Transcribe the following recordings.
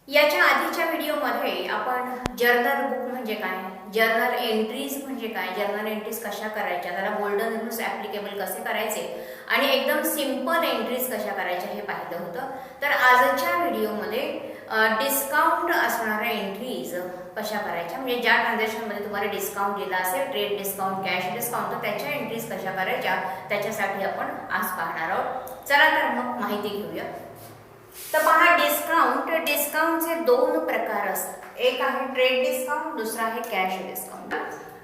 याच्या आधीच्या व्हिडिओमध्ये आपण जर्नल बुक म्हणजे काय, जर्नल एंट्रीज म्हणजे काय, जर्नल एंट्रीज कशा करायच्या, त्याला गोल्डन रूल्स ॲप्लिकेबल कसे करायचे आणि एकदम सिंपल एंट्रीज कशा करायच्या हे पाहिलं होतं. तर आजच्या व्हिडिओमध्ये डिस्काउंट असणाऱ्या एंट्रीज कशा करायच्या, म्हणजे ज्या ट्रान्झॅक्शनमध्ये तुम्हाला डिस्काउंट दिला असेल, ट्रेड डिस्काउंट, कॅश डिस्काउंट, तर त्याच्या एंट्रीज कशा करायच्या त्याच्यासाठी आपण आज पाहणार आहोत. चला तर मग माहिती घेऊया. तर पहा, डिस्काउंटचे दोन प्रकार असतात. एक आहे ट्रेड डिस्काउंट, दुसरा आहे कॅश डिस्काउंट.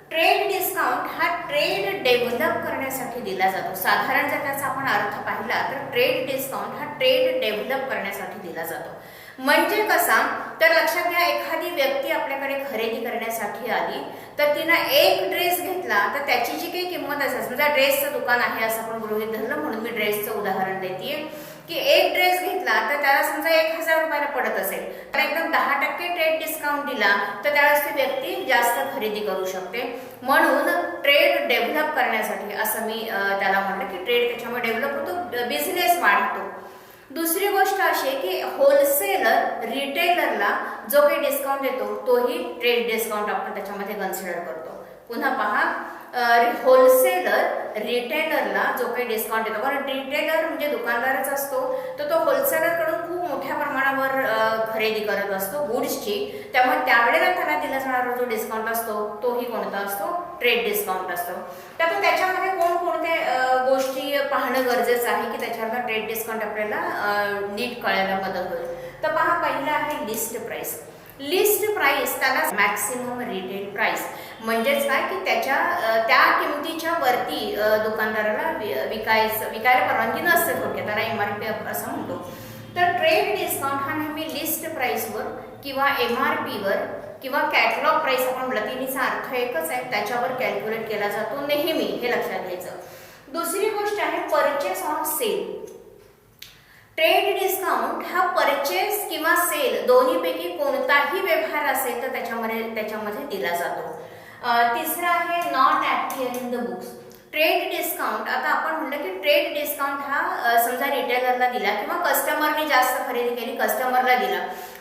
ट्रेड डिस्काउंट हा ट्रेड डेव्हलप करण्यासाठी दिला जातो. साधारण जर त्याचा आपण अर्थ पाहिला तर ट्रेड डिस्काउंट हा ट्रेड डेव्हलप करण्यासाठी दिला जातो. म्हणजे कसा, तर लक्षात घ्या, एखादी व्यक्ती आपल्याकडे खरेदी करण्यासाठी आली तर तिनं एक ड्रेस घेतला तर त्याची जी काही किंमत असेल, समजा ड्रेसचं दुकान आहे असं आपण गृहीत धरलं म्हणून मी ड्रेसचं उदाहरण देते की एक ड्रेस घेतला तर त्याला समजा 1000 रुपयाला पडत असेल, तर एकदम 10% ट्रेड डिस्काउंट दिला तर त्यावेळेस ती व्यक्ती जास्त खरेदी करू शकते. म्हणून ट्रेड डेव्हलप करण्यासाठी असं मी त्याला म्हटलं की ट्रेड त्याच्यामुळे डेव्हलप होतो, बिझनेस वाढतो. दुसरी गोष्ट अशी की होलसेलर रिटेलरला जो काही डिस्काउंट देतो तोही ट्रेड डिस्काउंट आपण त्याच्यामध्ये कन्सिडर करतो. पुन्हा पहा, होलसेलर रिटेलरला जो काही डिस्काउंट देतो, कारण रिटेलर म्हणजे दुकानदारच असतो, तर तो होलसेलरकडून खूप मोठ्या प्रमाणावर खरेदी करत असतो गुड्सची, त्यामुळे त्यावेळेला त्याला दिला जाणारा जो डिस्काउंट असतो तोही कोणता असतो, ट्रेड डिस्काउंट असतो. त्यामुळे त्याच्यामध्ये कोणकोणत्या गोष्टी पाहणं गरजेचं आहे की त्याच्यावर ट्रेड डिस्काउंट आपल्याला नीट कळायला मदत होईल. तर पहा, पहिलं आहे लिस्ट प्राइस. लिस्ट प्राइस त्याला मॅक्सिमम रिटेल प्राइस, म्हणजेच काय की त्या किमतीच्या वरती दुकानदाराला विकायला परवानगी नसते, थोडक्यात त्याला MRP असं म्हणतो. तर ट्रेड डिस्काउंट हा नेहमी लिस्ट प्राइसवर किंवा MRP वर किंवा कॅटलॉग प्राइस आपण म्हटलं, तिन्हीचा अर्थ एकच आहे, त्याच्यावर कॅल्क्युलेट केला जातो नेहमी, हे लक्षात घ्यायचं. दुसरी गोष्ट आहे purchase on sale. Trade discount हा परचेस किंवा सेल दोन्हीपैकी कोणताही व्यवहार असेल तर त्याच्यामध्ये दिला जातो. तिसरा आहे not appear in the books. Trade discount, आता आपण म्हटलं की ट्रेड डिस्काउंट हा समजा रिटेलरला दिला किंवा कस्टमरने जास्त खरेदी केली, कस्टमरला दिला,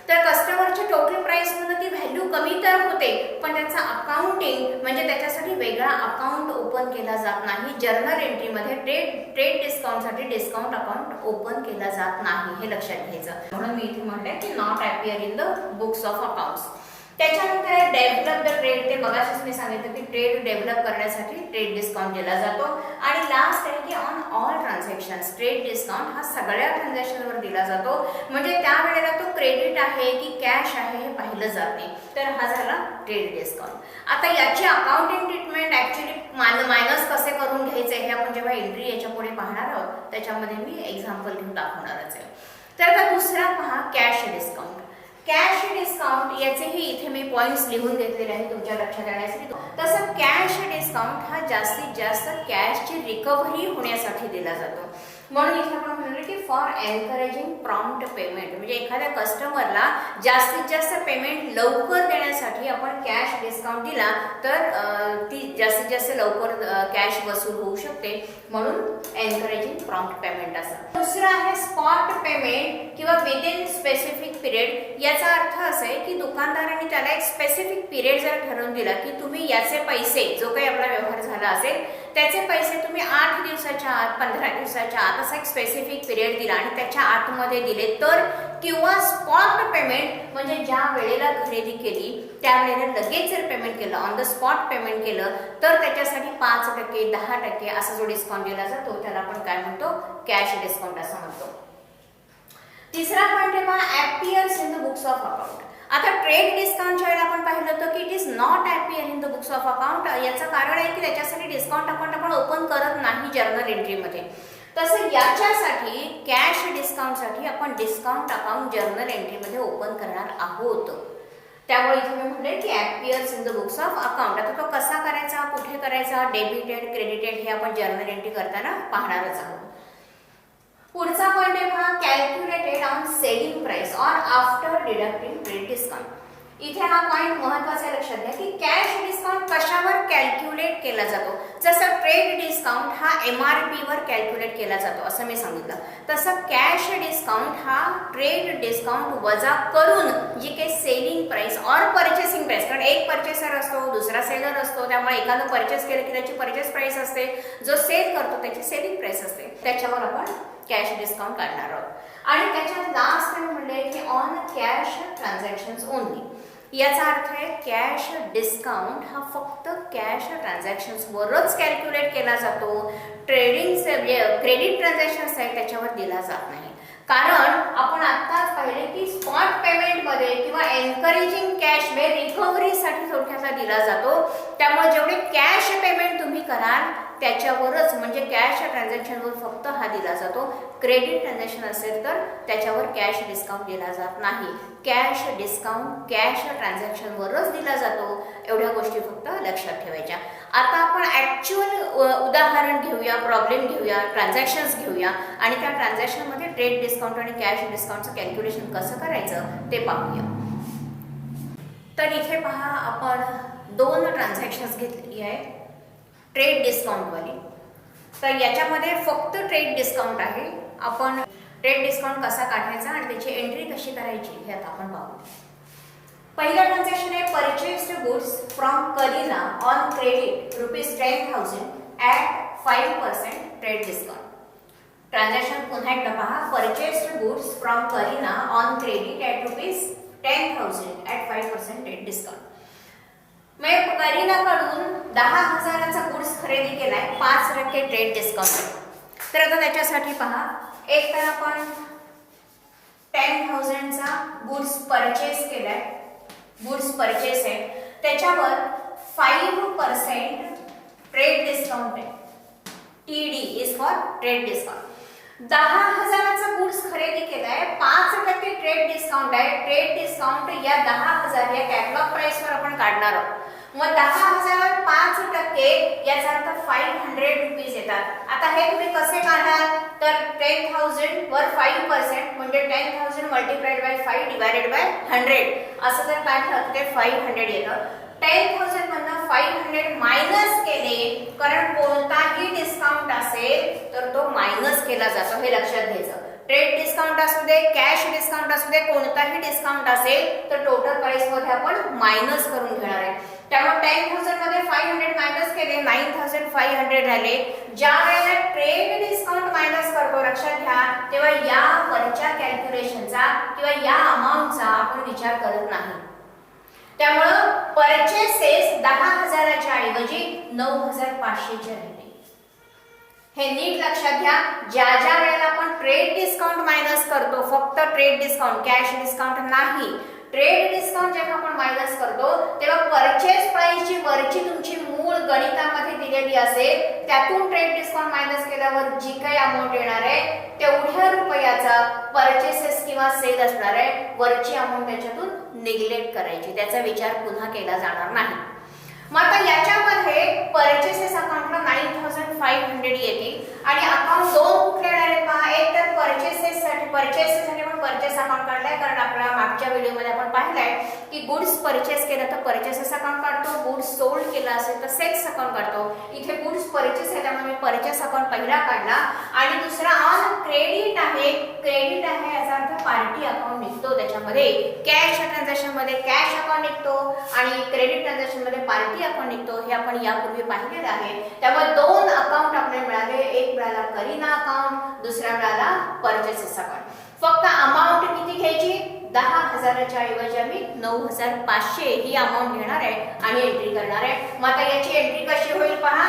तर कस्टमरच्या टोटल प्राइस मध्ये ती व्हॅल्यू कमी तर होते, पण त्याचा अकाउंटिंग म्हणजे त्याच्यासाठी वेगळा अकाउंट ओपन केला जात नाही. जर्नल एंट्रीमध्ये ट्रेड डिस्काउंटसाठी डिस्काउंट अकाउंट ओपन केला जात नाही, हे लक्षात घ्यायचं. म्हणून मी इथे म्हटलंय की not appear in the books of accounts. त्याच्यानंतर डेव्हलप द ट्रेड, ते मगाशीच मी सांगितलं की ट्रेड डेव्हलप करण्यासाठी ट्रेड डिस्काउंट दिला जातो. आणि लास्ट आहे की on all transactions trade discount हा सगळ्या ट्रान्झॅक्शनवर दिला जातो, म्हणजे त्यावेळेला तो क्रेडिट आहे की कॅश आहे हे पाहिलं जाते. तर हा झाला ट्रेड डिस्काउंट. आता याची अकाउंटिंग ट्रीटमेंट ऍक्च्युली मायनस कसे करून घ्यायचे हे आपण जेव्हा एंट्री याच्या पुढे पाहणार आहोत त्याच्यामध्ये मी एक्झाम्पल घेऊन दाखवणारच आहे. तर आता दुसरा पहा, कॅश डिस्काउंट. कॅश डिस्काउंट याचेही इथे मी पॉइंट्स लिहून घेतलेले आहेत तुमच्या लक्षात येण्यासाठी. तसं कॅश डिस्काउंट हा जास्तीत जास्त कॅशची रिकव्हरी होण्यासाठी दिला जातो. म्हणून इथे आपण म्हटलं की फॉर एनकरेजिंग प्रॉम्प्ट पेमेंट, म्हणजे एखाद्या कस्टमरला जास्तीत जास्त पेमेंट लवकर देण्यासाठी आपण कॅश डिस्काउंट दिला तर ती जास्तीत जास्त लवकर कॅश वसूल होऊ शकते, म्हणून एनकरेजिंग प्रॉम्प्ट पेमेंट असं. दुसरं आहे स्पॉट पेमेंट किंवा विदिन स्पेसिफिक पिरियड. याचा अर्थ असा आहे की दुकानदाराने त्याला एक स्पेसिफिक पिरियड जर ठरवून दिला की तुम्ही याचे पैसे, जो काही आपला व्यवहार झाला असेल त्याचे पैसे तुम्ही 8 दिवसाच्या आत, 15 दिवसाच्या आत असा एक स्पेसिफिक पिरियड दिला आणि त्याच्या आतमध्ये दिले तर, किंवा स्पॉट पेमेंट म्हणजे ज्या वेळेला खरेदी केली त्यावेळेला लगेच जर पेमेंट केलं, ऑन द स्पॉट पेमेंट केलं तर त्याच्यासाठी 5%, 10% असा जो डिस्काउंट दिला जातो त्याला आपण काय म्हणतो, कॅश डिस्काउंट असं म्हणतो. तिसरा पॉईंट आहे पहा, appears in the books of account. आता ट्रेड डिस्काउंटच्या वेळेला आपण पाहिलं होतं की it is not appear in the books of account. याचं कारण आहे की त्याच्यासाठी डिस्काउंट अकाउंट आपण ओपन करत नाही जर्नल एंट्रीमध्ये. तसं याच्यासाठी कॅश डिस्काउंटसाठी आपण डिस्काउंट अकाउंट जर्नल एंट्रीमध्ये ओपन करणार आहोत. त्यामुळे इथे मी म्हणले की appears in the books of account. आता तो कसा करायचा, कुठे करायचा, डेबिटेड, क्रेडिटेड हे आपण जर्नल एंट्री करताना पाहणारच आहोत. पुढचा पॉइंट आहे पहा, calculated on selling price or after deducting trade discount. इथे हा पॉइंट महत्वाचा लक्षात घ्या की कॅश डिस्काउंट कशावर कॅल्क्युलेट केला जातो. जसं ट्रेड डिस्काउंट हा MRP वर कॅल्क्युलेट केला जातो असं मी सांगितलं, तसं कॅश डिस्काउंट हा ट्रेड डिस्काउंट वजा करून जी काही सेलिंग प्राइस और परचेसिंग प्राइस, कारण एक परचेसर असतो दुसरा सेलर असतो, त्यामुळे एखादं परचेस केलं की त्याची परचेस प्राइस असते, जो सेल करतो त्याची सेलिंग प्राइस असते, त्याच्यावर आपण कॅश डिस्काउंट काढणार आहोत. आणि त्याच्यात लास्ट टाइम म्हणले की ऑन कॅश ट्रान्झॅक्शन्स ओनली. याचा अर्थ आहे कॅश डिस्काउंट हा फक्त कॅश ट्रान्झॅक्शन्सवरच कॅल्क्युलेट केला जातो. ट्रेडिंग क्रेडिट ट्रान्झॅक्शन्स आहेत त्याच्यावर दिला जात नाही. कारण आपण आत्ताच पाहिले की स्पॉट पेमेंटमध्ये किंवा एनकरेजिंग कॅश रिकव्हरीसाठी थोडक्यातला दिला जातो. त्यामुळे जेवढे कॅश पेमेंट तुम्ही कराल त्याच्यावरच, म्हणजे कॅश ट्रान्झॅक्शनवर फक्त हा दिला जातो. क्रेडिट ट्रान्झॅक्शन असेल तर त्याच्यावर कॅश डिस्काउंट दिला जात नाही. कॅश डिस्काउंट कॅश ट्रान्झॅक्शनवरच दिला जातो. एवढ्या गोष्टी फक्त लक्षात ठेवायच्या. आता आपण ॲक्च्युअल उदाहरण घेऊया, प्रॉब्लेम घेऊया, ट्रान्झॅक्शन्स घेऊया आणि त्या ट्रान्झॅक्शनमध्ये ट्रेड डिस्काउंट आणि कॅश डिस्काउंटचं कॅल्क्युलेशन कसं करायचं ते पाहूया. तर इथे पहा, आपण 2 ट्रान्झॅक्शन्स घेतलेली आहे ट्रेड डिस्काउंटवाली. तर याच्यामध्ये फक्त ट्रेड डिस्काउंट आहे. आपण ट्रेड डिस्काउंट कसा काढायचा आणि त्याची एंट्री कशी करायची हे आता आपण पाहू. पहिलं ट्रान्झॅक्शन आहे purchased goods from Kareena on credit ₹10,000 at 5% trade discount. Transaction पुन्हा एकदा पहा, purchased goods from Kareena on credit at ₹10,000 at 5% trade discount. मी करीनाकडून 10,000चा गुड्स खरेदी केलाय, 5% ट्रेड डिस्काउंट. तर आता त्याच्यासाठी पहा, एक तर आपण 10,000चा गुड्स परचेस केलाय, गुड्स परचेस आहे, त्याच्यावर 5% ट्रेड डिस्काउंट आहे. TD is for trade discount. 10,000चा गुड्स खरेदी केलाय, 5% ट्रेड डिस्काउंट आहे. ट्रेड डिस्काउंट या 10,000 या कॅटलॉग प्राइसवर आपण काढणार आहोत. मग 10,000वर 5% याचा अर्थ ₹500 येतात. आता हे तुम्ही कसे काढाल, तर 10,000 वर 5% म्हणजे 10,000 मल्टिप्लाइड बाय 5 डिवायडेड बाय 100 असं जर काढलं तर ते 500 येतं. 10,000 मधनं 500 मायनस केले, कारण कोणताही डिस्काउंट असेल तर तो मायनस केला जातो, हे लक्षात घ्यायचं. ट्रेड डिस्काउंट असू दे, कॅश डिस्काउंट असू दे, कोणताही डिस्काउंट असेल तर टोटल प्राइस मध्ये आपण मायनस करून घेणार आहे. त्यामुळे 10,000 मध्ये 500 मायनस केले, 9,500 झाले. ज्या वेळेला ट्रेड डिस्काउंट मायनस करतो, लक्षात घ्या, तेव्हा या वरच्या कॅल्क्युलेशनचा किंवा या अमाउंटचा आपण विचार करत नाही. त्यामुळं परचेसेस 10,000च्या ऐवजी 9,500चे राहिले. हे नीट लक्षात घ्या. ज्या ज्या वेळेला आपण ट्रेड डिस्काउंट मायनस करतो, फक्त ट्रेड डिस्काउंट, कॅश डिस्काउंट नाही, ट्रेड डिस्काउंट जेव्हा आपण मायनस करतो तेव्हा परचेस प्राइस जी वरची तुमची मूळ गणितामध्ये दिलेली असेल त्यातून ट्रेड डिस्काउंट मायनस केल्यावर जी काही अमाउंट येणार आहे तेवढ्या रुपयाचा परचेसेस किंवा सेल असणार आहे, वरची अमाउंट त्याच्यातून निग्लेक्ट करायची, त्याचा विचार पुन्हा केला जाणार नाही. मग आता याच्यामध्ये परचेसेस अकाउंटला 9,500 येतील आणि अकाउंट 2 कुठले येणार आहेत पहा. एक तर परचेसेससाठी आपण परचेस अकाउंट काढलाय, कारण आपल्या मागच्या व्हिडिओमध्ये आपण पाहिलंय की गुड्स परचेस केलं तर परचेसेस अकाउंट काढतो, गुड्स सोल्ड केला असेल तर सेल्स अकाउंट काढतो. इथे गुड्स परचेस आहे त्यामुळे मी परचेस अकाउंट पहिला काढला आणि दुसरा ऑन क्रेडिट आहे. क्रेडिट आहे याचा अर्थ पार्टी अकाउंट निघतो, त्याच्यामध्ये कॅश ट्रान्झॅक्शन मध्ये कॅश अकाउंट निघतो आणि क्रेडिट ट्रान्झॅक्शन मध्ये पार्टी अकाउंट निघतो. हे आपण यापूर्वी पाहिलेलं आहे. त्यामुळे 2 अकाउंट आपल्याला मिळाले, एक मिळाला करीना अकाउंट, दुसरा मिळाला परचेसेस अकाउंट. फक्त अमाउंट किती घ्यायची, 10,000च्या ऐवजी आम्ही 9,500 ही अमाउंट घेणार आहे आणि एंट्री करणार आहे. मग आता याची एंट्री कशी होईल पहा.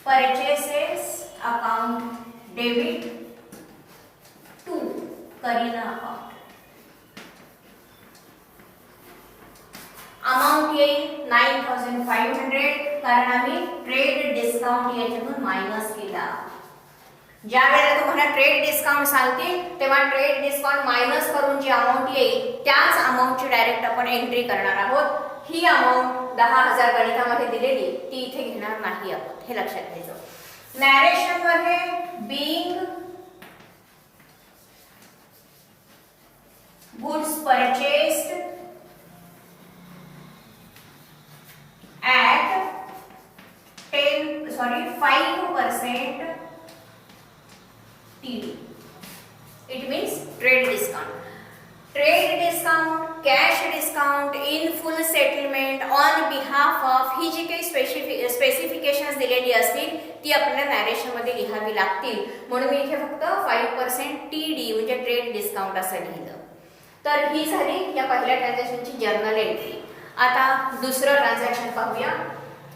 Purchases account debit to Kareena account. Amount येईल 9,500, कारण आम्ही ट्रेड डिस्काउंट याच्यातून मायनस केला. ज्या वेळेला तुम्हाला ट्रेड डिस्काउंट सांगतील तेव्हा ट्रेड डिस्काउंट मायनस करून जी अमाउंट येईल त्याच अमाउंटची डायरेक्ट आपण एंट्री करणार आहोत. ही अमाउंट 10,000 गणितामध्ये दिलेली ती इथे घेणार नाही आपण, हे लक्षात घ्यायचं. नॅरेशन मध्ये being purchased at 5% TD. It means trade discount. Trade discount, cash discount, in full settlement on behalf of ही जी काही स्पेसिफिकेशन्स दिलेली असतील ती आपल्याला नॅरेशन मध्ये लिहावी लागतील. म्हणून मी इथे फक्त 5% TD म्हणजे ट्रेड डिस्काउंट असं लिहिलं. तर ही झाली या पहिल्या ट्रान्झॅक्शनची जर्नल एंट्री. आता दुसरं ट्रान्झॅक्शन पाहूया.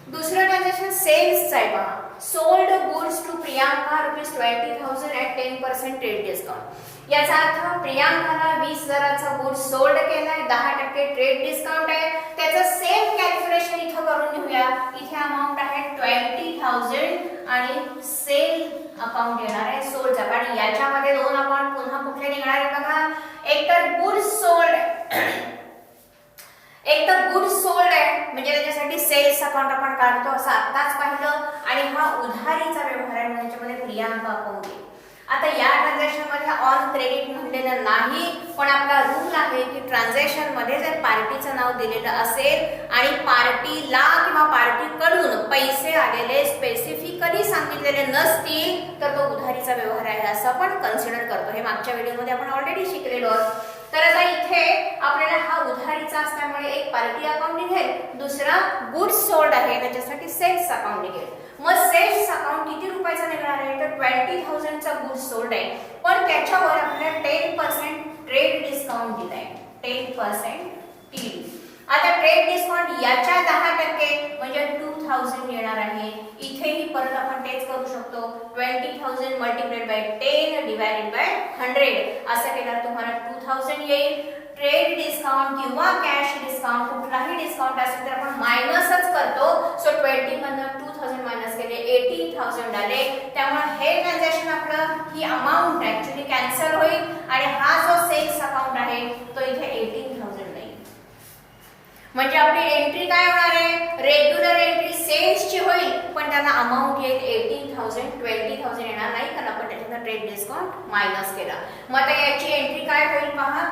दुसरं ट्रान्झॅक्शन सेल्सचं आहे पहा. Sold goods to Priyanka ₹20,000 at 10% trade discount. याचा अर्थ प्रियांकाला 20,000चा गुड सोल्ड केलाय, 10% ट्रेड डिस्काउंट आहे. त्याचं सेम कॅल्क्युलेशन इथं करून घेऊया. इथे अमाउंट आहे 20,000 आणि सेल अकाउंट येणार आहे सोल्डचा. कारण याच्यामध्ये दोन अकाउंट पुन्हा कुठले निघणार आहे बघा. एक तर गुड सोल्ड आहे म्हणजे त्याच्यासाठी सेल्स अकाउंट आपण काढतो असं आत्ताच पाहिलं. आणि हा उधारीचा व्यवहार आहे म्हणजे त्याच्यामध्ये प्रियांका अकाउंट आहे. आता या ट्रान्झॅक्शन मध्ये ऑन क्रेडिट म्हणलेलं नाही, पण आपला रूल आहे की ट्रान्झॅक्शन मध्ये जर पार्टीचं नाव दिलेलं असेल आणि पार्टीला किंवा पार्टीकडून पैसे आलेले स्पेसिफिकली सांगितलेले नसतील तर तो उधारीचा व्यवहार आहे असं आपण कन्सिडर करतो. हे मागच्या व्हिडिओमध्ये आपण ऑलरेडी शिकलेलो आहोत. तर आता इथे आपल्याला हा उधारीचा असल्यामुळे एक पार्टी अकाउंट निघेल, दुसरा गुड्स सोल्ड आहे त्याच्यासाठी सेल्स अकाउंट निघेल. मग सेल्स अकाउंट किती रुपयाचा निघणार आहे तर 20,000चा गुड्स सोल्ड आहे, पण त्याच्यावर आपल्याला 10% ट्रेड डिस्काउंट दिलाय. 10% TD. आता ट्रेड डिस्काउंट याच्या 10% म्हणजे 2,000 येणार आहे. इथेही परत आपण तेच करू शकतो. 20,000 मल्टिप्लाइड बाय 10 डिवाइडेड बाय 100 असं केल्यावर तुम्हाला 2,000 येईल. ट्रेड डिस्काउंट किंवा कॅश डिस्काउंट कुठलाही डिस्काउंट असेल तर आपण मायनसच करतो. सो 20 मधून 2,000 मायनस केले 18,000 आले. त्यामुळे हे ट्रान्झॅक्शन आपलं ही अमाउंट ऍक्च्युली कॅन्सल होईल आणि हा जो सेल्स अकाउंट आहे तो इथे 18,000 नाही. म्हणजे आपली एंट्री काय होणार आहे रेग्युलर एंट्री सेल्सची होईल पण त्याला अमाउंट येईल 18,000. 20,000 येणार नाही कारण आपण त्याच्यातून ट्रेड डिस्काउंट मायनस केला. मग आता याची एंट्री काय होईल पहा.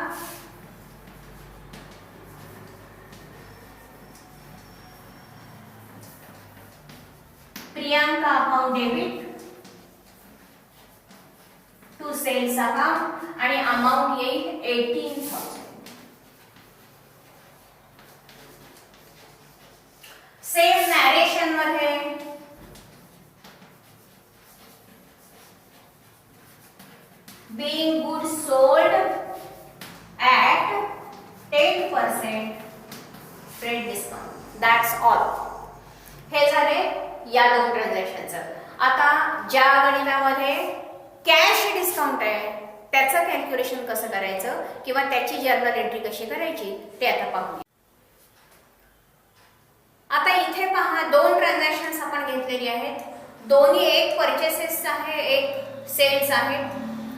Priyanka account debit to sales account आणि अमाउंट येईल 18,000. सेम नॅरेशन मध्ये being goods sold at 10% trade discount. That's all. हे झाले या दोन ट्रान्झॅक्शनचं. आता ज्या गणितामध्ये कॅश डिस्काउंट आहे त्याचं कॅल्क्युलेशन कसं करायचं किंवा त्याची जर्नल एंट्री कशी करायची ते आता पाहूया. आता इथे पहा दोन ट्रान्झॅक्शन्स आपण घेतलेली आहेत. दोन्ही एक परचेसेस आहे एक सेल्स आहे.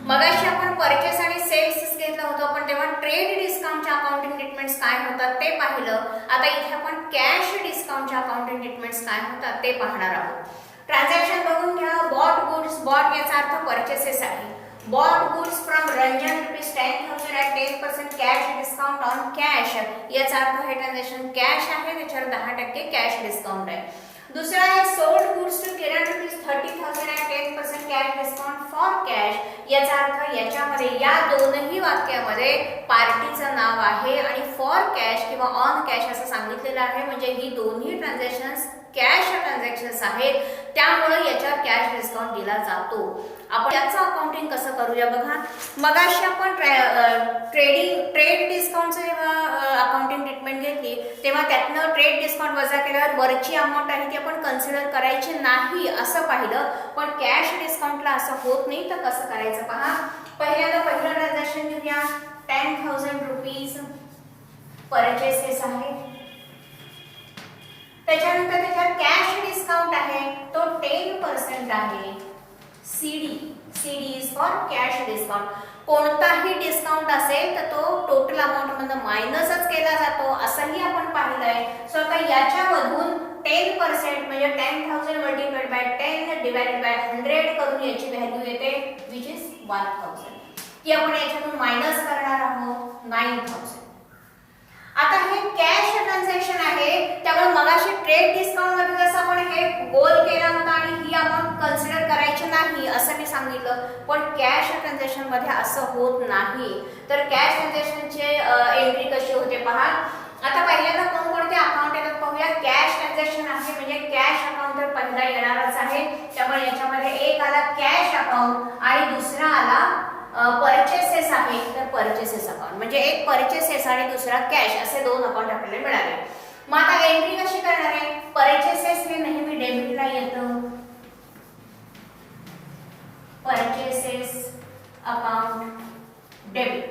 मगाशी आपण परचेस आणि सेल्स घेतलं होतं पण तेव्हा ट्रेड डिस्काउंटच्या अकाउंटिंग ट्रीटमेंट्स काय होतात ते पाहिलं. आता इथे आपण कॅश डिस्काउंटच्या अकाउंटिंग ट्रीटमेंट्स काय होतात ते पाहणार आहोत. ट्रान्झॅक्शन बघून घ्या. बॉट गुड्स, बॉट याचा अर्थ परचेसेस आहे. Bought goods from Ranjan ₹10,000 at 10% cash discount on cash. याचा अर्थ हे ट्रान्झॅक्शन कॅश आहे त्याच्यावर 10% कॅश डिस्काउंट आहे. दुसरा आहे sold goods to Kiran ₹30,000 at 10% cash discount for cash. याचा अर्थ याच्यामध्ये या दोनही वाक्यामध्ये पार्टीचं नाव आहे आणि फॉर कॅश किंवा ऑन कॅश असं सांगितलेलं आहे. म्हणजे ही दोन्ही ट्रान्झॅक्शन्स कॅश ट्रान्झॅक्शन्स आहेत त्यामुळे याच्यावर कॅश डिस्काउंट दिला जातो. आपण याचं अकाउंटिंग कसं करूया बघा. मगाशी आपण ट्रेड डिस्काउंटचं जेव्हा अकाउंटिंग ट्रीटमेंट घेतली तेव्हा त्यातनं ट्रेड डिस्काउंट वजा केल्यावर वरची अमाऊंट आहे ती आपण कन्सिडर करायची नाही असं पाहिलं. पण कॅश डिस्काउंटला असं होत नाही तर कसं करायचं पहा. पहिल्यांदा पहिलं ट्रान्झॅक्शन घेऊया. 10,000 रुपीज परचेसेस आहे. त्याच्यानंतर त्याच्यात कॅश डिस्काउंट आहे तो 10% आहे. CD is for cash discount. कोणताही डिस्काउंट असेल तर तो टोटल अमाउंट मधून मायनसच केला जातो असंही आपण पाहिलंय. सो आता याच्यामधून 10% म्हणजे 10,000 मल्टिप्लाइड बाय 10 डिवाइडेड बाय 100 करून याची व्हॅल्यू येते विच इज 1,000. ती आपण याच्यातून मायनस करणार आहोत 9000. आता हे कॅश ट्रान्झॅक्शन आहे, त्यामुळे मगाशी ट्रेड डिस्काउंट मध्ये जसं आपण हे गोल केला होता आणि ही अमाउंट कन्सिडर करायची नाही असं मी सांगितलं, पण कॅश ट्रान्झॅक्शन मध्ये असं होत नाही. तर कॅश ट्रान्झॅक्शनचे एंट्री कशी होते पहा. आता पहिल्यांदा कोणकोणते अकाउंट येतात पाहूया. कॅश ट्रान्झॅक्शन आहे म्हणजे कॅश अकाउंट तर पहिला येणारच आहे, त्यामुळे याच्यामध्ये एक आला कॅश अकाउंट आणि दुसरा आला परचेसेस आहे. तर परचेसेस अकाउंट म्हणजे एक परचेसेस आणि दुसरा कॅश असे दोन अकाउंट आपल्याला मिळाले. मग आता एंट्री कशी करणार आहे. परचेसेस हे नेहमी डेबिटला येतं. परचेसेस अकाउंट डेबिट,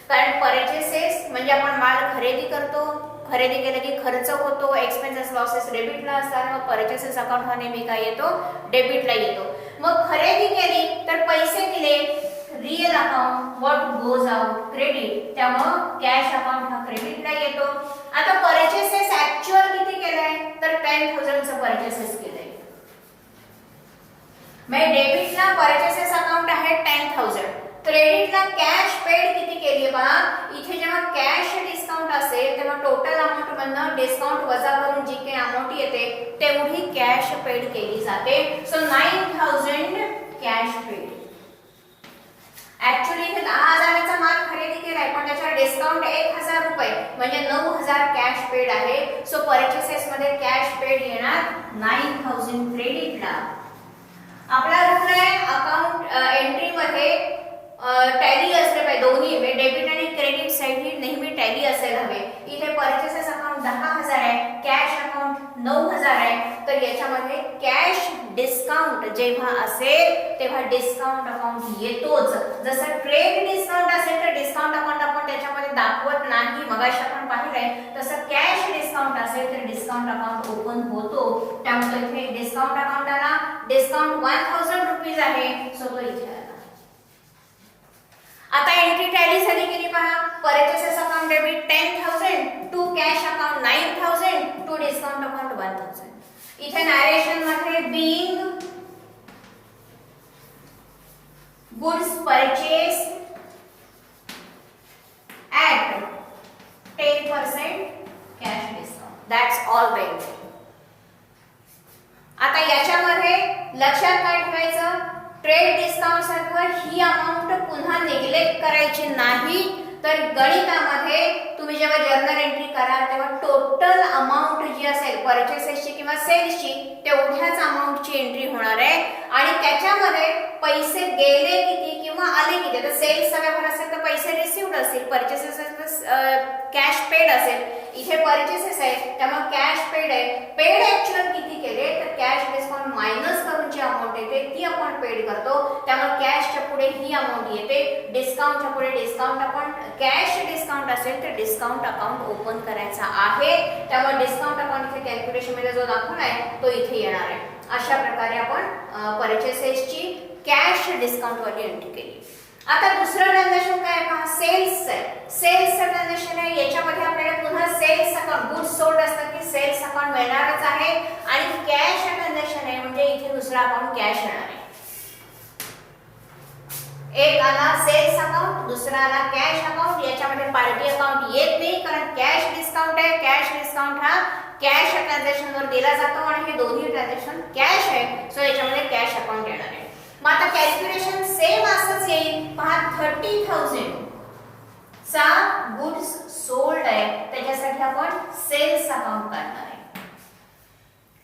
कारण परचेसेस म्हणजे आपण माल खरेदी करतो, खरेदी केलं की खर्च होतो, एक्सपेन्सेस लॉसेस डेबिटला असतात. मग परचेसेस अकाउंट हा नेहमी काय येतो, डेबिटला येतो. मग खरेदी केली तर पैसे दिले, real account what goes out credit, त्यामुळे कॅश अकाउंट हा क्रेडिटला येतो. आता परचेसेस ऍक्च्युअल किती केलाय तर 10000 चं परचेसेस केलंय. मग डेबिटला परचेसेस अकाउंट आहे 10000, क्रेडिटला कॅश पेड किती केली पहा. इथे जेव्हा कॅश डिस्काउंट असेल तेव्हा टोटल अमाउंट मधनं डिस्काउंट वजा करून जी काही अमाउंट येते तेवढी कॅश पेड केली जाते. So 9000 cash paid. ऍक्च्युअली इथे 10000चा माल खरेदी केलाय पण त्याच्यावर डिस्काउंट 1000 रुपये म्हणजे 9000 कॅश पेड आहे. सो परचेसेस मध्ये कॅश पेड येणार 9000 क्रेडिटला. आपला रूल आहे अकाउंट एंट्री मध्ये टॅली असले पाहिजे दोन्ही, डेबिट आणि क्रेडिट साइड ही नेहमी टॅली असायला हवे. इथे परचेसेस अकाउंट 10000 आहे, कॅश अकाउंट 9000 आहे, तर याच्यामध्ये कॅश डिस्काउंट जेव्हा असेल तेव्हा डिस्काउंट अकाउंट येतोच. जसं ट्रेड डिस्काउंट असेल तर डिस्काउंट अकाउंट आपण त्याच्यामध्ये दाखवत नाही, मगाशी आपण पाहिलंय. तसं कॅश डिस्काउंट असेल तर डिस्काउंट अकाउंट ओपन होतो. त्यामुळे इथे डिस्काउंट अकाउंट आला, डिस्काउंट 1000 रुपीज आहे, सो तो इथे आला. आता एंट्री टॅली झाली केली पहा. Purchases account debit 10000 to cash account 9000 to discount account 1000. इथे नरेशन मध्ये being goods purchase at 10% cash discount, that's all the entry. आता याच्यामध्ये लक्षात काय ठेवायचं, ट्रेड डिस्काउंट सारखं ही अमाउंट पुन्हा नेग्लेक्ट करायची नाही. तर गणितामध्ये तुम्ही जेव्हा जर्नल एंट्री कराल तेव्हा टोटल अमाउंट जी असेल परचेसेसची किंवा सेल्सची तेवढ्याच अमाउंटची एंट्री होणार आहे आणि त्याच्यामध्ये पैसे गेले किती किंवा आले किती. तर सेल्स व्यवहार असेल तर पैसे रिसिव्ड असतील, परचेसेस कॅश पेड असेल. इथे परचेसेस आहे त्यामुळे कॅश पेड आहे. पेड ऍक्च्युअल किती केले तर कॅश डिस्काउंट मायनस करून जी अमाउंट येते ती आपण पेड करतो. त्यामुळे कॅशच्या पुढे ही अमाउंट येते, डिस्काउंटच्या पुढे डिस्काउंट. आपण कॅश डिस्काउंट असेल तर डिस्काउंट अकाउंट ओपन करायचा आहे. त्यामुळे डिस्काउंट अकाउंट इथे कॅल्क्युलेशन मध्ये जो दाखवला आहे तो इथे येणार आहे. अशा प्रकारे आपण परचेसेसची कॅश डिस्काउंट वाली एंट्री केली. आता दुसरं ट्रान्झॅक्शन काय पहा, सेल्स आहे. सेल्सचं ट्रान्झॅक्शन आहे, याच्यामध्ये आपल्याला पुन्हा सेल्स अकाउंट गुड्स सोल्ड असतात की सेल्स अकाउंट मिळणारच आहे आणि कॅश ट्रान्झॅक्शन आहे म्हणजे इथे दुसरा अकाउंट कॅश येणार आहे. एक आला सेल्स अकाउंट, दुसरा आला कॅश अकाउंट. याच्यामध्ये पार्टी अकाउंट येत नाही कारण कॅश डिस्काउंट आहे. कॅश डिस्काउंट हा कॅश ट्रान्झॅक्शन वर दिला जातो आणि हे दोन्ही ट्रान्झॅक्शन कॅश आहे, सो याच्यामध्ये कॅश अकाउंट येणार आहे. मग आता कॅल्क्युलेशन सेम असंच येईल पहा. 30000 चा गुड्स सोल्ड आहे त्याच्यासाठी आपण सेल्स अकाउंट काढणार आहे.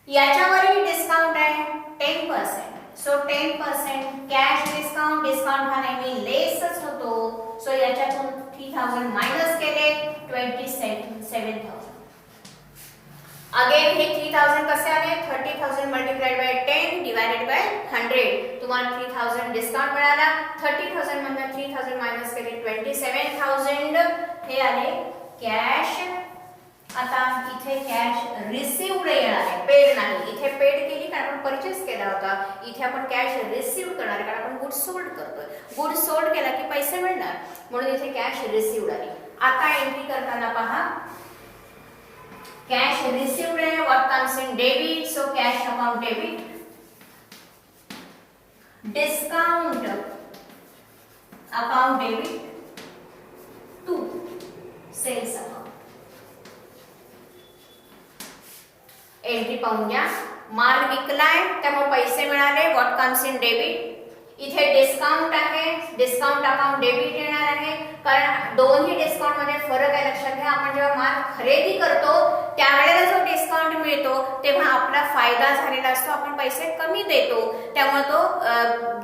याच्यावरही डिस्काउंट आहे 10%, सो 10% कॅश डिस्काउंट. डिस्काउंट हा नेहमी लेसच होतो, सो याच्यातून 3000 मायनस केले 27000. अगेन हे 3000 कसे आले, 30000 मल्टिप्लाइड बाय 10 डिवाइडेड बाय 100. तुम्हाला 3000 डिस्काउंट मिळाला. 30000 मधून 3000 मायनस केले 27000 हे आले कॅश. आता इथे कॅश रिसिव्ड येणार आहे, पेड नाही. इथे पेड केली कारण आपण परचेस केला होता, इथे आपण कॅश रिसिव्ड करणार कारण आपण गुड्स सोल्ड करतोय. गुड्स सोल्ड केला की पैसे मिळणार म्हणून इथे कॅश रिसिव्ड आली. आता एंट्री करताना पहा कॅश रिसिव्ड आहे, what comes in debit, so cash account debit. Discount account debit to sales account. Entry पाहून घ्या. माल विकलाय त्यामुळे पैसे मिळाले, व्हॉट कम्स इन डेबिट. इथे डिस्काउंट आहे, डिस्काउंट अकाउंट डेबिट येणार आहे, कारण दोन्ही डिस्काउंट मध्ये फरक आहे. लक्षात घ्या, आपण जेव्हा माल खरेदी करतो त्यावेळेला जो डिस्काउंट मिळतो तेव्हा आपला फायदा झालेला असतो, आपण पैसे कमी देतो, त्यामुळे तो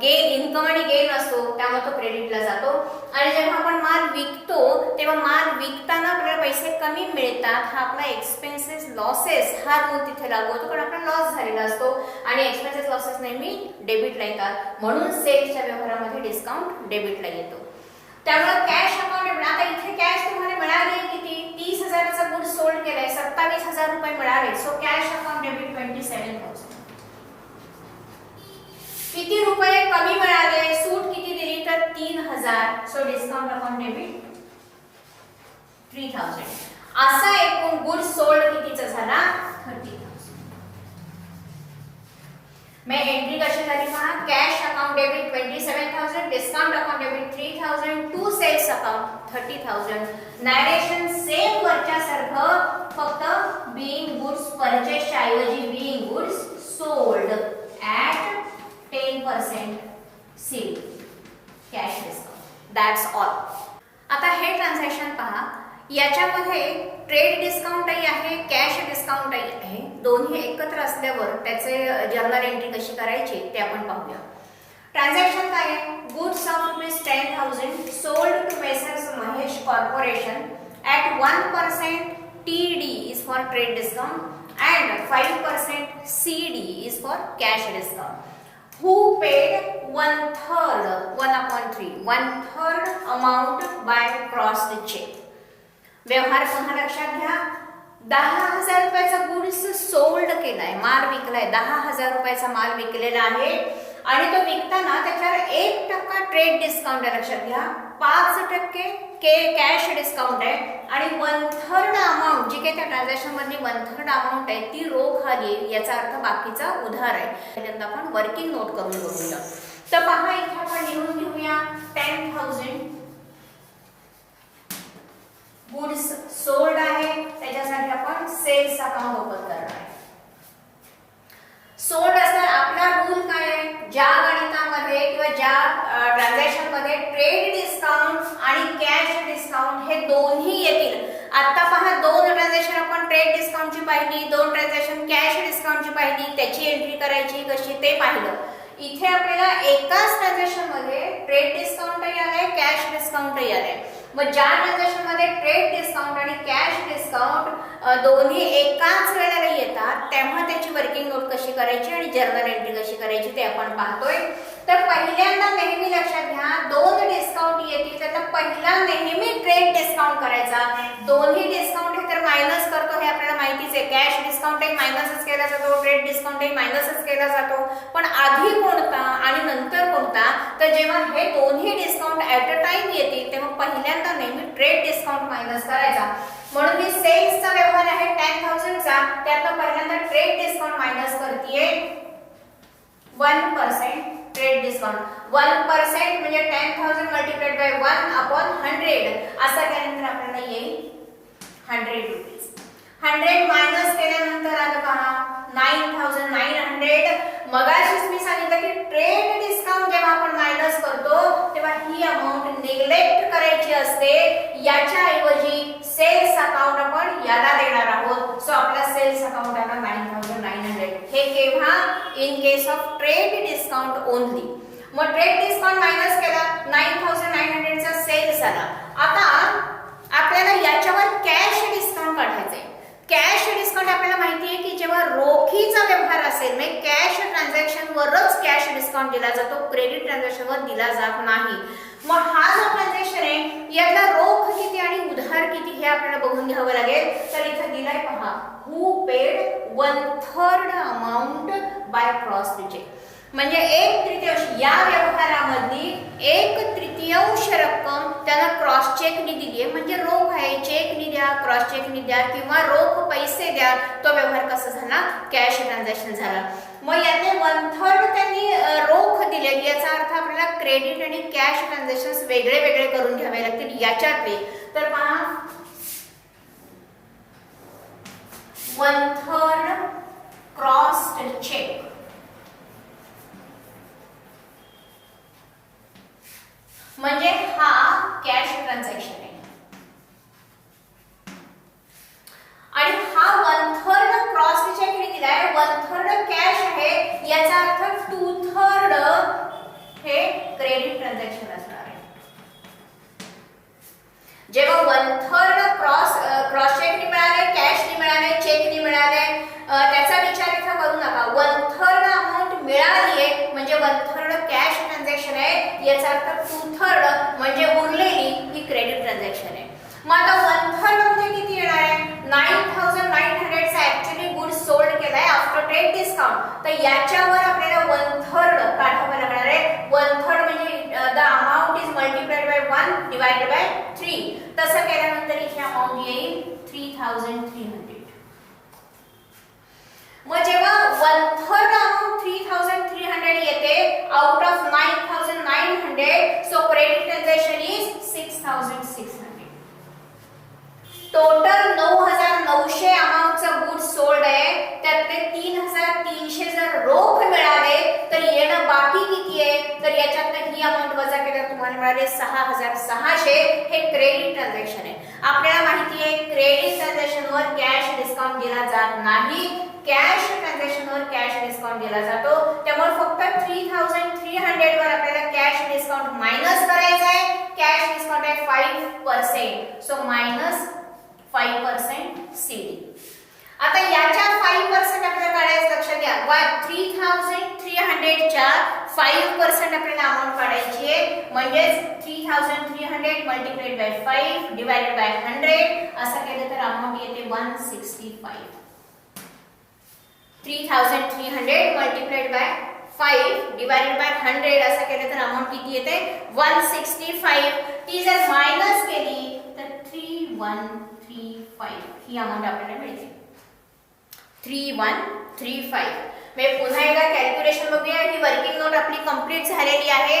गेन, इन्कम आणि गेन असतो, त्यामुळे तो क्रेडिटला जातो. आणि जेव्हा आपण माल विकतो तेव्हा माल विकताना आपल्याला पैसे कमी मिळतात, हा आपला एक्सपेन्सेस लॉसेस हा रूल तिथे लागू होतो, कारण आपला लॉस झालेला असतो आणि एक्सपेन्सेस लॉसेस नेहमी डेबिटला येतात. म्हणून सेल्सच्या व्यवहारामध्ये डिस्काउंट डेबिटला येतो. त्यामुळे कॅश अकाउंट डेबिट. आता इथे कॅश तुम्हाला मिळाले किती, 30,000चा गुड सोल्ड केलाय, 27,000 रुपये मिळाले. So cash account debit 27,000. किती रुपये कमी मिळाले, सूट किती दिली तर 3,000. So discount account debit 3,000. असा एकूण गुड सोल्ड कितीचा झाला, 30,000. मैं एंट्री कशी झाली पहा. Cash account debit 27,000, discount account debit 3,000, to sales account 30,000. Narration same वरच्या सारखं, फक्त बीइंग गुड्स परचेसच्या ऐवजी being goods sold at 10% sale cash discount. That's all. आता हे ट्रान्झॅक्शन पहा. याच्यामध्ये ट्रेड डिस्काउंटही आहे, कॅश डिस्काउंटही आहे. दोन्ही एकत्र असल्यावर त्याचे जर्नल एंट्री कशी करायची ते आपण पाहूया. ट्रान्झॅक्शन काय आहे. Goods of ₹10,000 sold to messrs Mahesh corporation at 1% TD is for trade discount and 5% CD is for cash discount. Who paid 1/3, 1/3 amount by crossed check. व्यवहार पुन्हा लक्षात घ्या. 10,000 रुपयाचा गुड्स सोल्ड केलाय, माल विकलाय, 10,000 रुपयाचा माल विकलेला आहे आणि तो विकताना त्याच्यावर 1% ट्रेड डिस्काउंट आहे. लक्षात घ्या, 5% कॅश डिस्काउंट आहे आणि 1/3 अमाऊंट जी काही त्या ट्रान्झॅक्शन मधली 1/3 अमाऊंट आहे ती रोख आली. याचा अर्थ बाकीचा उधार आहे. त्यानंतर आपण वर्किंग नोट करून बघूया. तर पहा, इथे आपण लिहून घेऊया 10,000 गुड्स सोल्ड आहे, त्याच्यासाठी आपण सेल्स अकाउंट ओपन करणार आहे. सोल्ड असताना आपला रूल काय आहे, ज्या गणितामध्ये किंवा ज्या ट्रान्झॅक्शन मध्ये ट्रेड डिस्काउंट आणि कॅश डिस्काउंट हे दोन्ही येतील. आता पहा, दोन ट्रान्झॅक्शन आपण ट्रेड डिस्काउंटची पाहिली, दोन ट्रान्झॅक्शन कॅश डिस्काउंटची पाहिली, त्याची एंट्री करायची कशी ते पाहिलं. इथे आपल्याला एकाच ट्रान्झॅक्शन मध्ये ट्रेड डिस्काउंटही आलाय, कॅश डिस्काउंटही आलाय. मग ज्या ट्रान्झॅक्शन मध्ये ट्रेड डिस्काउंट आणि कॅश डिस्काउंट दोन्ही एकाच वेळेला येतात तेव्हा त्याची वर्किंग नोट कशी करायची आणि जर्नल एंट्री कशी करायची ते आपण पाहतोय. तर पहिल्यांदा नेहमी लक्षात घ्या, दोन डिस्काउंट येतील तर पहिला नेहमी ट्रेड डिस्काउंट करायचा. दोन्ही डिस्काउंट हे तर मायनस करतो हे आपल्याला माहितीच आहे. कॅश डिस्काउंटही मायनसच केला जातो, ट्रेड डिस्काउंटही मायनसच केला जातो. पण आधी कोणता आणि नंतर कोणता, तर जेव्हा हे दोन्ही डिस्काउंट ऍट अ टाइम येतील तेव्हा पहिल्यांदा नेहमी ट्रेड डिस्काउंट मायनस करायचा. म्हणून मी सेल्सचा व्यवहार आहे 10,000 चा, त्यातनं पहिल्यांदा ट्रेड डिस्काउंट मायनस करतेय 1% ट्रेड डिस्काउंट. 1% म्हणजे 10,000 मल्टिप्लाइड बाय 1/100 असा केल्यानंतर आपल्याला येईल 100 रुपीज. 100 मायनस केल्यानंतर आलं पहा 9,900. मगाशीच मी सांगितलं की ट्रेड डिस्काउंट जेव्हा आपण मायनस करतो तेव्हा ही अमाऊंट निग्लेक्ट करायची असते. याच्या ऐवजी सेल्स अकाउंट आपण याला देणार आहोत. सो आपला सेल्स अकाउंट आला 9,900. हे केव्हा, in case of trade discount only. मग ट्रेड डिस्काउंट मायनस केला, 9,900 चा सेल्स आला. आता आपल्याला याच्यावर कॅश डिस्काउंट काढायचं आहे. कॅश डिस्काउंट आपल्याला माहिती आहे की जेव्हा रोखीचा व्यवहार असेल म्हणजे कॅश ट्रान्झॅक्शन वरच कॅश डिस्काउंट दिला जातो, क्रेडिट ट्रान्झॅक्शन वर दिला जात नाही. मग हा जो ट्रान्झॅक्शन आहे यातला रोख किती आणि उधार किती हे आपल्याला बघून घ्यावं लागेल. तर इथे दिलाय पहा, who paid 1/3 amount by cross cheque. म्हणजे 1/3 या व्यवहारामधली 1/3 रक्कम त्याला क्रॉस चेकनी दिली आहे. म्हणजे रोख आहे, चेकनी द्या, क्रॉस चेकनी द्या किंवा रोख पैसे द्या, तो व्यवहार कसा झाला, कॅश ट्रान्झॅक्शन झाला. मग यातले 1/3 त्यांनी रोख दिले, याचा अर्थ आपल्याला क्रेडिट आणि कॅश ट्रान्झॅक्शन वेगळे वेगळे करून घ्यावे लागतील याच्यातले. तर पहा 1/3 क्रॉस्ड चेक म्हणजे हा कॅश ट्रान्झॅक्शन आहे आणि हा 1/3 क्रॉस चेक दिलाय, 1/3 कॅश आहे, याचा अर्थ 2/3 हे क्रेडिट ट्रान्झॅक्शन असणार आहे. जेव्हा 1/3 क्रॉस चेक नि मिळाले, कॅश नि मिळाले, चेक नि मिळाले, त्याचा विचार इथं करू नका. 1/3 अमाऊंट मिळाली आहे म्हणजे 1/3 कॅश ट्रान्झॅक्शन आहे, याचा अर्थ 2/3 म्हणजे उरलेली ही क्रेडिट ट्रान्झॅक्शन आहे. मग आता 1/3 म्हणजे किती येणार आहे? 9900 चा ऍक्च्युअली गुड्स सोल्ड केलाय आफ्टर ट्रेड डिस्काउंट. तर याच्यावर आपल्याला 1/3 काढावं लागणार आहे. 1/3 म्हणजे the amount is multiplied by 1 divided by 3. तसं केल्यानंतर इथे अमाउंट येईल 3300. मग जेव्हा 1/3 अमाउंट 3300 येते out of 9900, so credit transaction is 6600. Total 9900 अमाउंटचा गुड्स सोल्ड आहे, त्यातले 3300 जर रोख मिळाले तर येणं बाकी किती आहे? तर याच्यातनं ही अमाउंट वजा केल्यावर तुम्हाला मिळाले 6600. हे क्रेडिट ट्रान्झॅक्शन आहे. आपल्याला माहिती आहे क्रेडिट ट्रान्झॅक्शनवर कॅश डिस्काउंट दिला जात नाही, कॅश ट्रान्झॅक्शनवर कॅश डिस्काउंट दिला जातो. त्यामुळे फक्त 3300 वर आपल्याला कॅश डिस्काउंट मायनस करायचा आहे. कॅश डिस्काउंट आहे 5%, सो मायनस 5% CD. आता याच्या 5% आपल्याला काढायचं, लक्षात घ्या. 3300 च्या 5% आपल्याला अमाउंट काढायची आहे, म्हणजे 3300 मल्टिप्लाइड बाय 5 डिवाइडेड बाय 100 असं केलं तर अमाउंट येते 165. 3300 मल्टिप्लाइड बाय 5 डिवाइडेड बाय 100 असं केलं तर अमाउंट किती येते? 165. ती जर मायनस केली तर 3135 ही अमाउंट आपल्याला मिळते. 3135. मी पुन्हा एकदा कॅल्क्युलेशन बघूया. ही वर्किंग नोट आपली कंप्लीट झालेली आहे.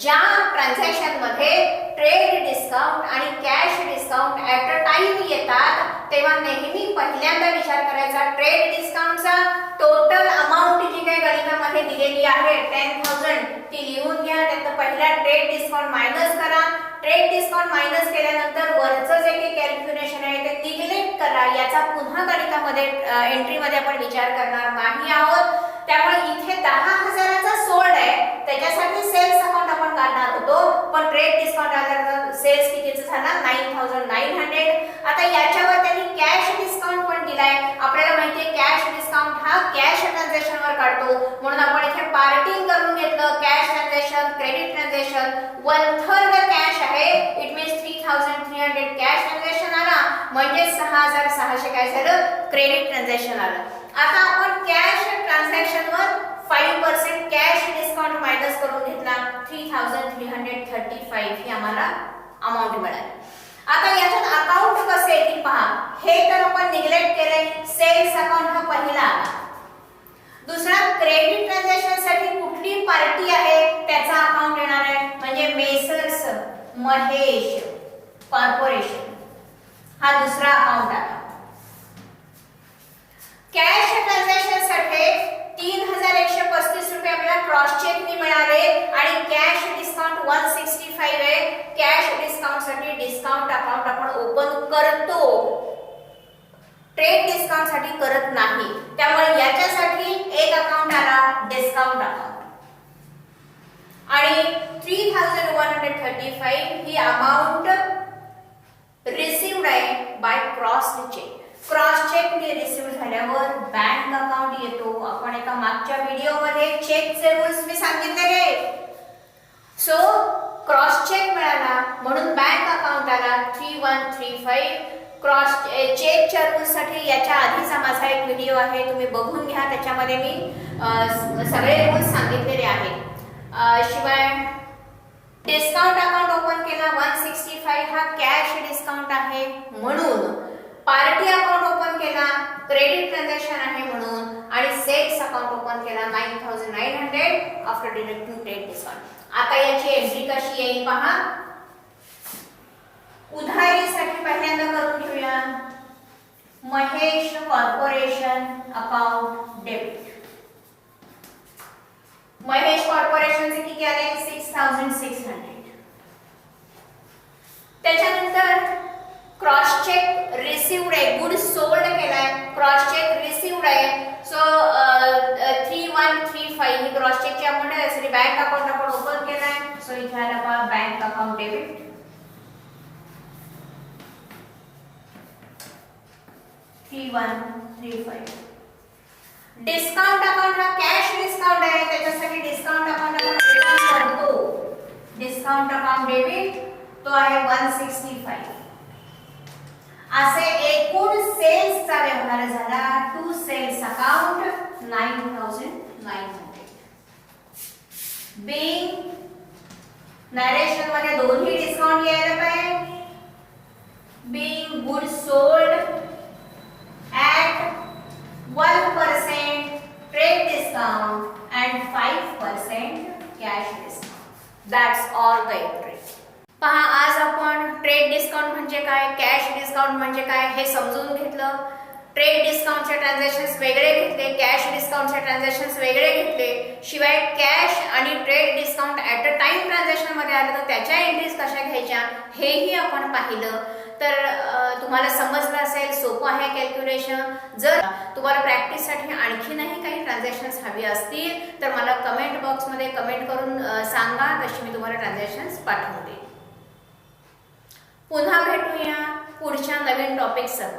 ज्या ट्रान्झॅक्शन मध्ये ट्रेड डिस्काउंट आणि cash discount at a time येतात तेव्हा नेहमी पहिल्यांदा विचार करायचा ट्रेड डिस्काउंटचा टोटल अमाउंट जी काही गणितामध्ये दिलेली आहे 10000 ती लिहून घ्या. त्यात पहिला ट्रेड डिस्काउंट मायनस करा. ट्रेड डिस्काउंट मायनस केल्यानंतर वरचं जे काही कॅल्क्युलेशन आहे ते निग्लेक्ट करा. याचा पुन्हा गणितामध्ये एंट्रीमध्ये आपण विचार करणार नाही आहोत. त्यामुळे इथे 10000चा सोल्ड आहे, त्याच्यासाठी सेल्स अकाउंट आपण काढणार होतो, पण ट्रेड डिस्काउंट आल्यानंतर सेल्स कितीचं झाला? 9900. आता याच्यावर त्यांनी कॅश डिस्काउंट पण दिलाय. आपल्याला माहिती आहे कॅश डिस्काउंट हा कॅश ट्रान्झॅक्शनवर काढतो, म्हणून आपण इथे पार्टिंग करून घेतलं. Cash transaction, credit transaction, 1/3 cash आहे, इट मीन्स 3300 कॅश ट्रान्झॅक्शन आला, म्हणजे 6600 काय झालं? क्रेडिट ट्रान्झॅक्शन आलं. आता आपण कॅश ट्रान्झॅक्शनवर 5% कॅश डिस्काउंट मायनस करून घेतला, 3335 ही आम्हाला अमाउंट मिळाली. आता याच्यात अकाउंट कसे येतील पहा. हे तर आपण निग्लेक्ट केले. सेल्स अकाउंट हा पहिला आला. दुसरा क्रेडिट ट्रान्झॅक्शन साठी कुठली पार्टी आहे त्याचा अकाउंट येणार आहे, म्हणजे मेसर्स महेश कॉर्पोरेशन हा दुसरा अकाउंट आला. कॅश ट्रान्झॅक्शन साठी 3135 रुपये आपल्याला क्रॉस चेक नि मिळाले आणि कॅश डिस्काउंट 165 आहे. कॅश डिस्काउंट साठी डिस्काउंट अकाउंट आपण ओपन करतो, ट्रेड डिस्काउंट साठी करत नाही. त्यामुळे याच्यासाठी एक अकाउंट आला डिस्काउंट अकाउंट आणि 3135 ही अमाउंट रिसीव्ड आहे by cross cheque. Cross cheque receive झाल्यावर बँक अकाउंट येतो. आपण एका मागच्या व्हिडिओमध्ये चेकचे रूल्स मी सांगितलेले. सो क्रॉस चेक मिळाला म्हणून बँक अकाउंट आला 3135. क्रॉस चेकच्या रूल्स साठी याच्या आधीचा माझा एक व्हिडिओ आहे, तुम्ही बघून घ्या. त्याच्यामध्ये मी सगळे रूल्स सांगितलेले आहेत. शिवाय डिस्काउंट अकाउंट ओपन केला 165 हा कॅश डिस्काउंट आहे, म्हणून पार्टी अकाउंट ओपन केला, क्रेडिट ट्रान्झॅक्शन आहे म्हणून, आणि सेल्स अकाउंट ओपन केला 9900 आफ्टर डिडक्टिंग ट्रेड डिस्काउंट. आता याची एंट्री कशी येईल पहा. उधारीसाठी पहिल्यांदा करून घेऊया. Mahesh corporation account debit. Mahesh कॉर्पोरेशनचे किती आले 6600. त्याच्यानंतर क्रॉस चेक रिसीव्ड आहे, गुड सोल्ड केलाय, क्रॉस चेक रिसीव्ड आहे. सो 3135 ही क्रॉस चेकची अमाउंट आहे. त्यासाठी बँक अकाउंट आपण ओपन केलाय. सो इथे आला पहा bank account debit. 3135. Discount account हा कॅश डिस्काउंट आहे, त्याच्यासाठी डिस्काउंट अकाउंट आपण ओपन करतो. डिस्काउंट अकाउंट डेबिट तो आहे 165. असे एकूण सेल्सचा व्यवहार झाला. To sales account 9900. Being narration मध्ये दोन्ही डिस्काउंट यायला पाहिजे. Being good sold at 1% trade discount and 5% cash discount. That's all the entry. पहा, आज आपण ट्रेड डिस्काउंट म्हणजे काय, कॅश डिस्काउंट म्हणजे काय हे समजून घेतलं. ट्रेड डिस्काउंटचे ट्रान्झॅक्शन्स वेगळे घेतले, कॅश डिस्काउंटचे ट्रान्झॅक्शन्स वेगळे घेतले. शिवाय कॅश आणि trade discount at a time transaction मध्ये आलं तर त्याच्या एंट्रीज कशा घ्यायच्या हेही आपण पाहिलं. तर तुम्हाला समजलं असेल, सोपं आहे कॅल्क्युलेशन. जर तुम्हाला प्रॅक्टिससाठी आणखीनही काही ट्रान्झॅक्शन्स हवी असतील तर मला कमेंट बॉक्समध्ये कमेंट करून सांगा, तशी मी तुम्हाला ट्रान्झॅक्शन्स पाठवून देईन. पुन्हा भेटूया पुढच्या नवीन टॉपिकसह.